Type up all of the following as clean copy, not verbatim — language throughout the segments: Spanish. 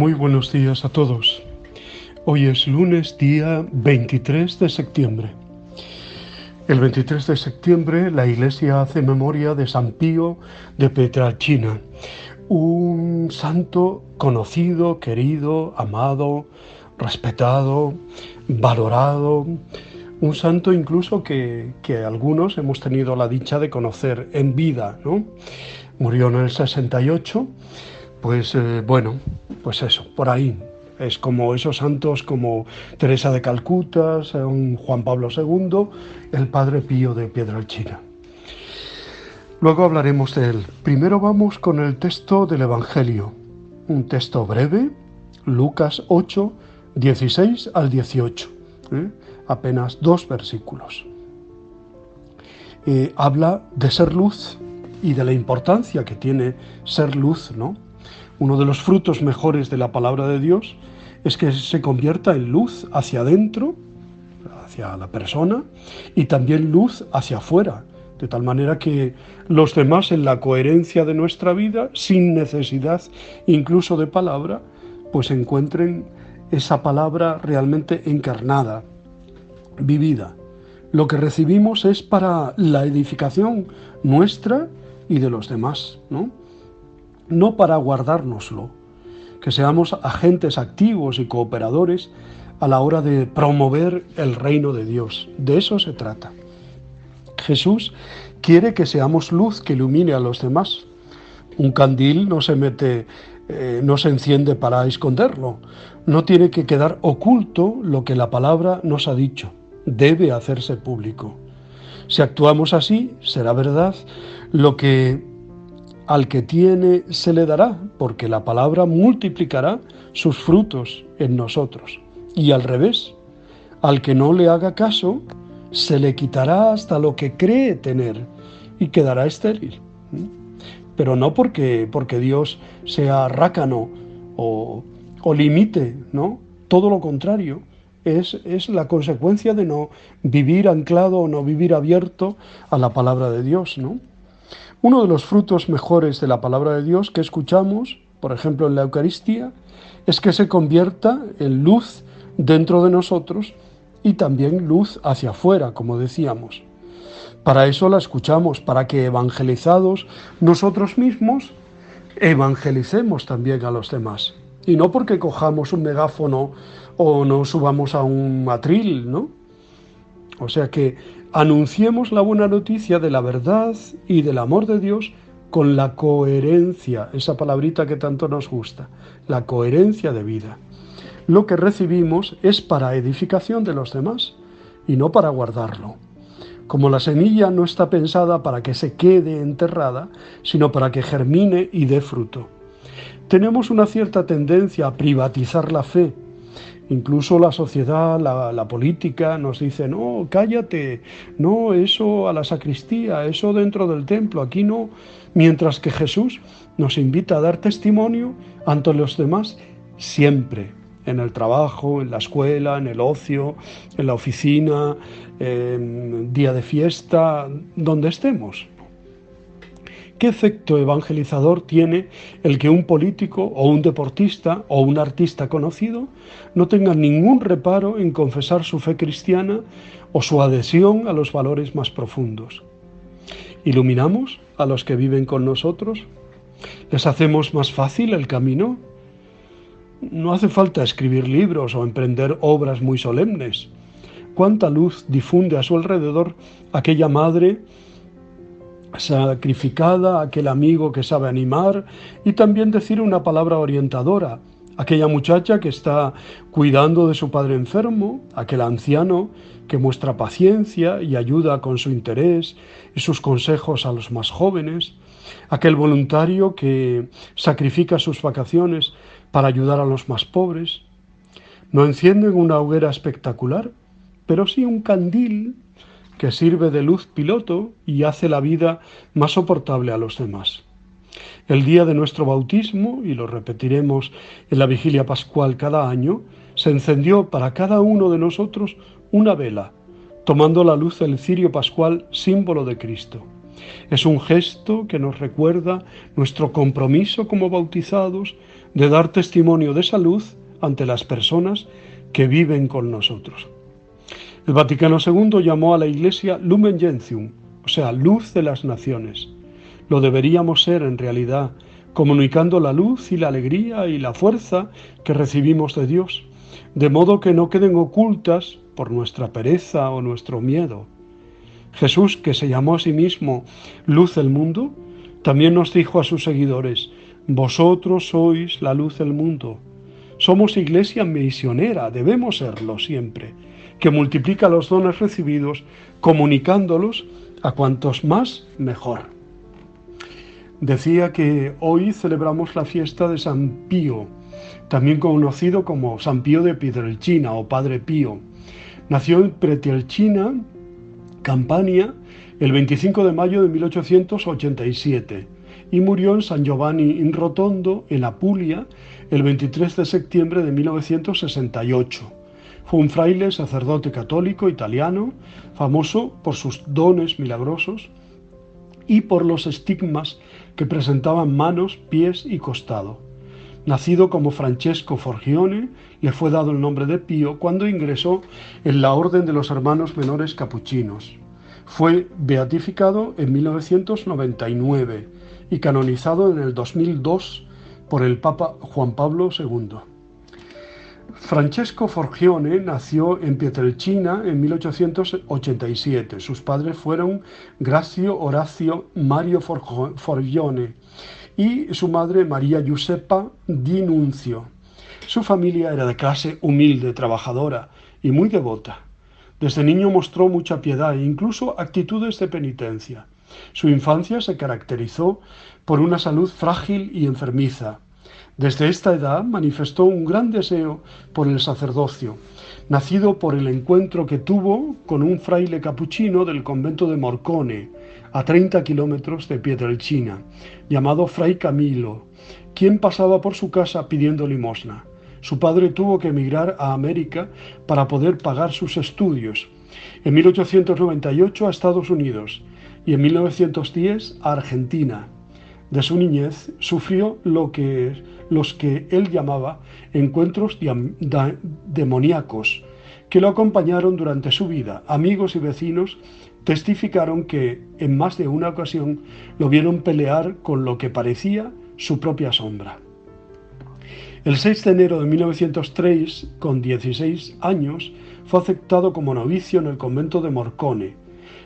Muy buenos días a todos. Hoy es lunes, día 23 de septiembre. El 23 de septiembre la Iglesia hace memoria de San Pío de Pietrelcina, un santo conocido, querido, amado, respetado, valorado, un santo incluso que algunos hemos tenido la dicha de conocer en vida, ¿no? Murió en el 68. Pues eso, por ahí. Es como esos santos como Teresa de Calcuta, San Juan Pablo II, el Padre Pío de Pietrelcina. Luego hablaremos de él. Primero vamos con el texto del Evangelio, un texto breve, Lucas 8, 16 al 18, apenas 2 versículos. Habla de ser luz y de la importancia que tiene ser luz, ¿no? Uno de los frutos mejores de la palabra de Dios es que se convierta en luz hacia adentro, hacia la persona, y también luz hacia afuera, de tal manera que los demás en la coherencia de nuestra vida, sin necesidad incluso de palabra, pues encuentren esa palabra realmente encarnada, vivida. Lo que recibimos es para la edificación nuestra y de los demás, no para guardárnoslo, que seamos agentes activos y cooperadores a la hora de promover el reino de Dios. De eso se trata. Jesús quiere que seamos luz que ilumine a los demás. Un candil no se enciende para esconderlo. No tiene que quedar oculto lo que la palabra nos ha dicho. Debe hacerse público. Si actuamos así, será verdad lo que al que tiene se le dará, porque la palabra multiplicará sus frutos en nosotros. Y al revés, al que no le haga caso, se le quitará hasta lo que cree tener y quedará estéril. Pero no porque Dios sea rácano o limite, ¿no? Todo lo contrario, es la consecuencia de no vivir anclado o no vivir abierto a la palabra de Dios, ¿no? Uno de los frutos mejores de la palabra de Dios que escuchamos, por ejemplo en la Eucaristía, es que se convierta en luz dentro de nosotros y también luz hacia afuera, como decíamos. Para eso la escuchamos, para que evangelizados nosotros mismos, evangelicemos también a los demás. Y no porque cojamos un megáfono o nos subamos a un atril, ¿no? O sea que anunciemos la buena noticia de la verdad y del amor de Dios con la coherencia, esa palabrita que tanto nos gusta, la coherencia de vida. Lo que recibimos es para edificación de los demás y no para guardarlo. Como la semilla no está pensada para que se quede enterrada, sino para que germine y dé fruto. Tenemos una cierta tendencia a privatizar la fe. Incluso la sociedad, la política nos dice, no, cállate, no, eso a la sacristía, eso dentro del templo, aquí no. Mientras que Jesús nos invita a dar testimonio ante los demás siempre, en el trabajo, en la escuela, en el ocio, en la oficina, en día de fiesta, donde estemos. ¿Qué efecto evangelizador tiene el que un político o un deportista o un artista conocido no tenga ningún reparo en confesar su fe cristiana o su adhesión a los valores más profundos? ¿Iluminamos a los que viven con nosotros? ¿Les hacemos más fácil el camino? No hace falta escribir libros o emprender obras muy solemnes. ¿Cuánta luz difunde a su alrededor aquella madre sacrificada, aquel amigo que sabe animar y también decir una palabra orientadora, aquella muchacha que está cuidando de su padre enfermo, aquel anciano que muestra paciencia y ayuda con su interés y sus consejos a los más jóvenes, aquel voluntario que sacrifica sus vacaciones para ayudar a los más pobres. No encienden una hoguera espectacular, pero sí un candil que sirve de luz piloto y hace la vida más soportable a los demás. El día de nuestro bautismo, y lo repetiremos en la vigilia pascual cada año, se encendió para cada uno de nosotros una vela, tomando la luz del cirio pascual, símbolo de Cristo. Es un gesto que nos recuerda nuestro compromiso como bautizados de dar testimonio de esa luz ante las personas que viven con nosotros. El Vaticano II llamó a la Iglesia Lumen Gentium, o sea, luz de las naciones. Lo deberíamos ser en realidad, comunicando la luz y la alegría y la fuerza que recibimos de Dios, de modo que no queden ocultas por nuestra pereza o nuestro miedo. Jesús, que se llamó a sí mismo luz del mundo, también nos dijo a sus seguidores: vosotros sois la luz del mundo. Somos iglesia misionera, debemos serlo siempre, que multiplica los dones recibidos, comunicándolos a cuantos más mejor. Decía que hoy celebramos la fiesta de San Pío, también conocido como San Pío de Pietrelcina o Padre Pío. Nació en Pietrelcina, Campania, el 25 de mayo de 1887 y murió en San Giovanni in Rotondo, en Apulia, el 23 de septiembre de 1968. Fue un fraile sacerdote católico italiano, famoso por sus dones milagrosos y por los estigmas que presentaban manos, pies y costado. Nacido como Francesco Forgione, le fue dado el nombre de Pío cuando ingresó en la Orden de los Hermanos Menores Capuchinos. Fue beatificado en 1999 y canonizado en el 2002 por el Papa Juan Pablo II. Francesco Forgione nació en Pietrelcina en 1887. Sus padres fueron Grazio Orazio Mario Forgione y su madre María Giuseppa Di Nunzio. Su familia era de clase humilde, trabajadora y muy devota. Desde niño mostró mucha piedad e incluso actitudes de penitencia. Su infancia se caracterizó por una salud frágil y enfermiza. Desde esta edad manifestó un gran deseo por el sacerdocio, nacido por el encuentro que tuvo con un fraile capuchino del convento de Morcone, a 30 kilómetros de Pietrelcina, llamado Fray Camilo, quien pasaba por su casa pidiendo limosna. Su padre tuvo que emigrar a América para poder pagar sus estudios. En 1898 a Estados Unidos y en 1910 a Argentina. De su niñez sufrió los que él llamaba encuentros demoníacos, que lo acompañaron durante su vida. Amigos y vecinos testificaron que en más de una ocasión lo vieron pelear con lo que parecía su propia sombra. El 6 de enero de 1903, con 16 años, fue aceptado como novicio en el convento de Morcone.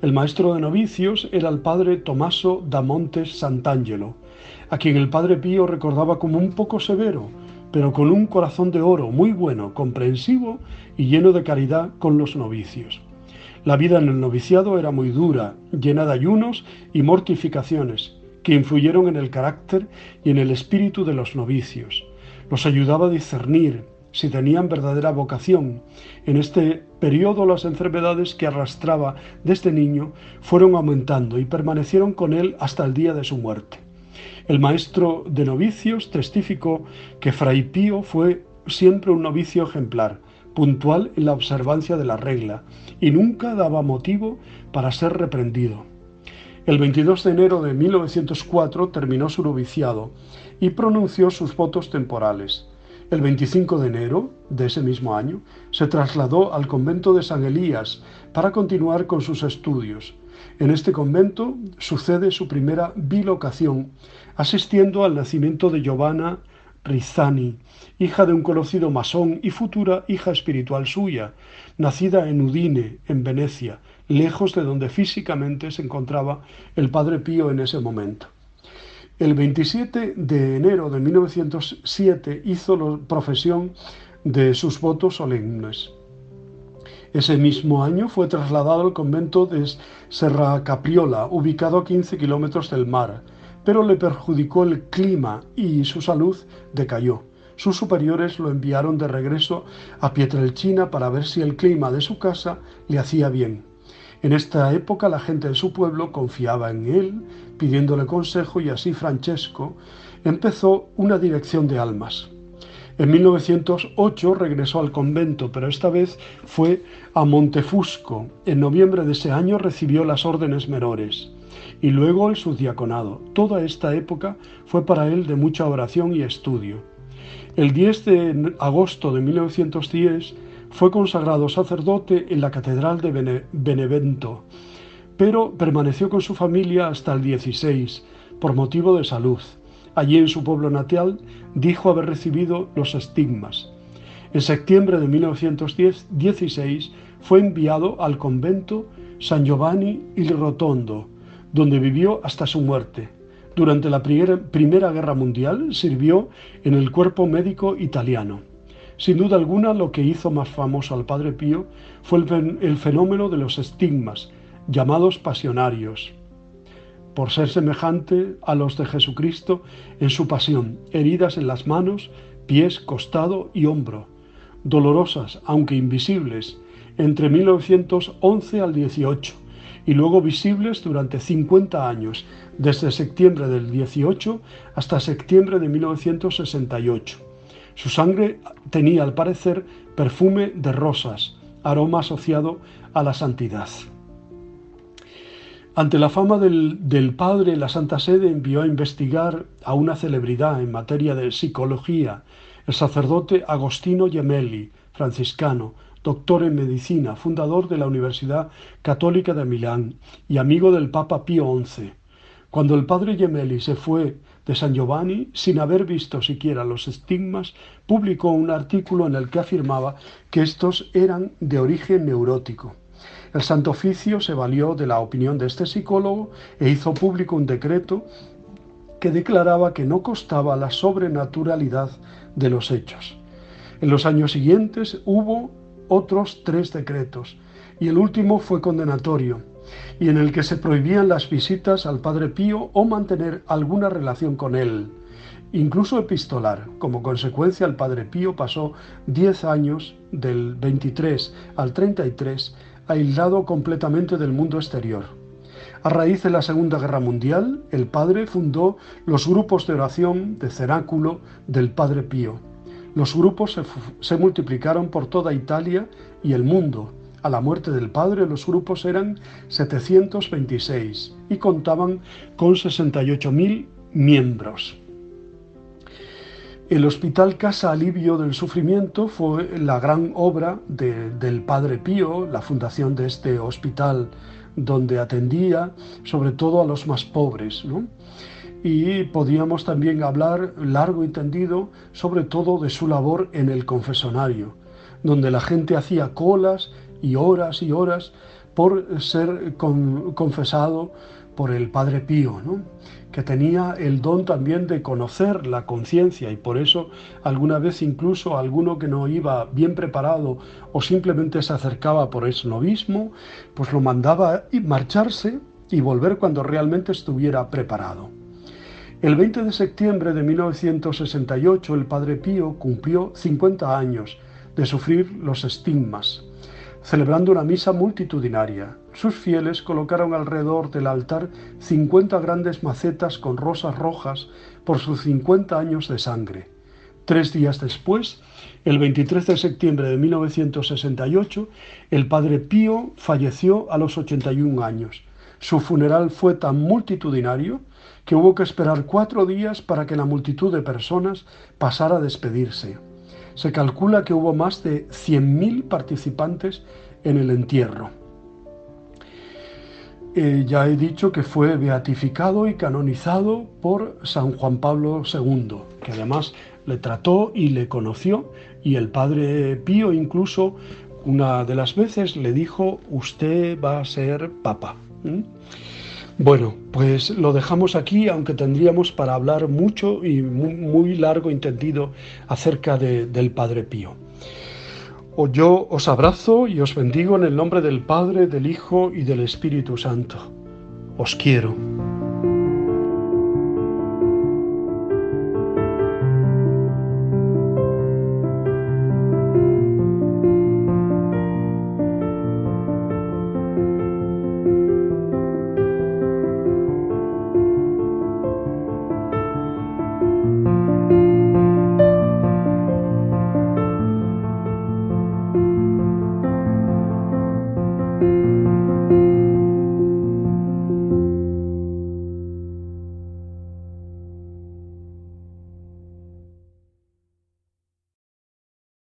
El maestro de novicios era el padre Tommaso da Montes Sant'Angelo, a quien el padre Pío recordaba como un poco severo, pero con un corazón de oro, muy bueno, comprensivo y lleno de caridad con los novicios. La vida en el noviciado era muy dura, llena de ayunos y mortificaciones, que influyeron en el carácter y en el espíritu de los novicios. Los ayudaba a discernir si tenían verdadera vocación. En este periodo las enfermedades que arrastraba desde niño fueron aumentando y permanecieron con él hasta el día de su muerte. El maestro de novicios testificó que Fray Pío fue siempre un novicio ejemplar, puntual en la observancia de la regla y nunca daba motivo para ser reprendido. El 22 de enero de 1904 terminó su noviciado y pronunció sus votos temporales. El 25 de enero de ese mismo año se trasladó al convento de San Elías para continuar con sus estudios. En este convento sucede su primera bilocación, asistiendo al nacimiento de Giovanna Rizzani, hija de un conocido masón y futura hija espiritual suya, nacida en Udine, en Venecia, lejos de donde físicamente se encontraba el padre Pío en ese momento. El 27 de enero de 1907 hizo la profesión de sus votos solemnes. Ese mismo año fue trasladado al convento de Serra Capriola, ubicado a 15 kilómetros del mar, pero le perjudicó el clima y su salud decayó. Sus superiores lo enviaron de regreso a Pietrelcina para ver si el clima de su casa le hacía bien. En esta época la gente de su pueblo confiaba en él, pidiéndole consejo, y así Francesco empezó una dirección de almas. En 1908 regresó al convento, pero esta vez fue a Montefusco. En noviembre de ese año recibió las órdenes menores y luego el subdiaconado. Toda esta época fue para él de mucha oración y estudio. El 10 de agosto de 1910 fue consagrado sacerdote en la Catedral de Benevento, pero permaneció con su familia hasta el 16 por motivo de salud. Allí en su pueblo natal dijo haber recibido los estigmas. En septiembre de 1916 fue enviado al convento San Giovanni il Rotondo, donde vivió hasta su muerte. Durante la Primera Guerra Mundial sirvió en el cuerpo médico italiano. Sin duda alguna, lo que hizo más famoso al Padre Pío fue el fenómeno de los estigmas, llamados pasionarios, por ser semejante a los de Jesucristo en su pasión, heridas en las manos, pies, costado y hombro, dolorosas, aunque invisibles, entre 1911 al 18, y luego visibles durante 50 años, desde septiembre del 18 hasta septiembre de 1968. Su sangre tenía, al parecer, perfume de rosas, aroma asociado a la santidad. Ante la fama del padre, la Santa Sede envió a investigar a una celebridad en materia de psicología, el sacerdote Agostino Gemelli, franciscano, doctor en medicina, fundador de la Universidad Católica de Milán y amigo del Papa Pío XI. Cuando el padre Gemelli se fue de San Giovanni, sin haber visto siquiera los estigmas, publicó un artículo en el que afirmaba que estos eran de origen neurótico. El Santo Oficio se valió de la opinión de este psicólogo e hizo público un decreto que declaraba que no constaba la sobrenaturalidad de los hechos. En los años siguientes hubo otros 3 decretos, y el último fue condenatorio, y en el que se prohibían las visitas al Padre Pío o mantener alguna relación con él, incluso epistolar. Como consecuencia, el Padre Pío pasó 10 años, del 23 al 33, aislado completamente del mundo exterior. A raíz de la Segunda Guerra Mundial, el padre fundó los grupos de oración de cenáculo del Padre Pío. Los grupos se multiplicaron por toda Italia y el mundo. A la muerte del padre, los grupos eran 726 y contaban con 68.000 miembros. El Hospital Casa Alivio del Sufrimiento fue la gran obra del Padre Pío, la fundación de este hospital, donde atendía sobre todo a los más pobres, ¿no? Y podíamos también hablar largo y tendido sobre todo de su labor en el confesonario, donde la gente hacía colas y horas por ser confesado por el Padre Pío, ¿no? Que tenía el don también de conocer la conciencia, y por eso alguna vez incluso alguno que no iba bien preparado o simplemente se acercaba por esnovismo, pues lo mandaba marcharse y volver cuando realmente estuviera preparado. El 20 de septiembre de 1968 el Padre Pío cumplió 50 años de sufrir los estigmas, celebrando una misa multitudinaria. Sus fieles colocaron alrededor del altar 50 grandes macetas con rosas rojas por sus 50 años de sangre. 3 días después, el 23 de septiembre de 1968, el Padre Pío falleció a los 81 años. Su funeral fue tan multitudinario que hubo que esperar 4 días para que la multitud de personas pasara a despedirse. Se calcula que hubo más de 100.000 participantes en el entierro. Ya he dicho que fue beatificado y canonizado por San Juan Pablo II, que además le trató y le conoció, y el Padre Pío incluso una de las veces le dijo: usted va a ser papa. Bueno, pues lo dejamos aquí, aunque tendríamos para hablar mucho y muy largo y tendido acerca del Padre Pío. Yo os abrazo y os bendigo en el nombre del Padre, del Hijo y del Espíritu Santo. Os quiero.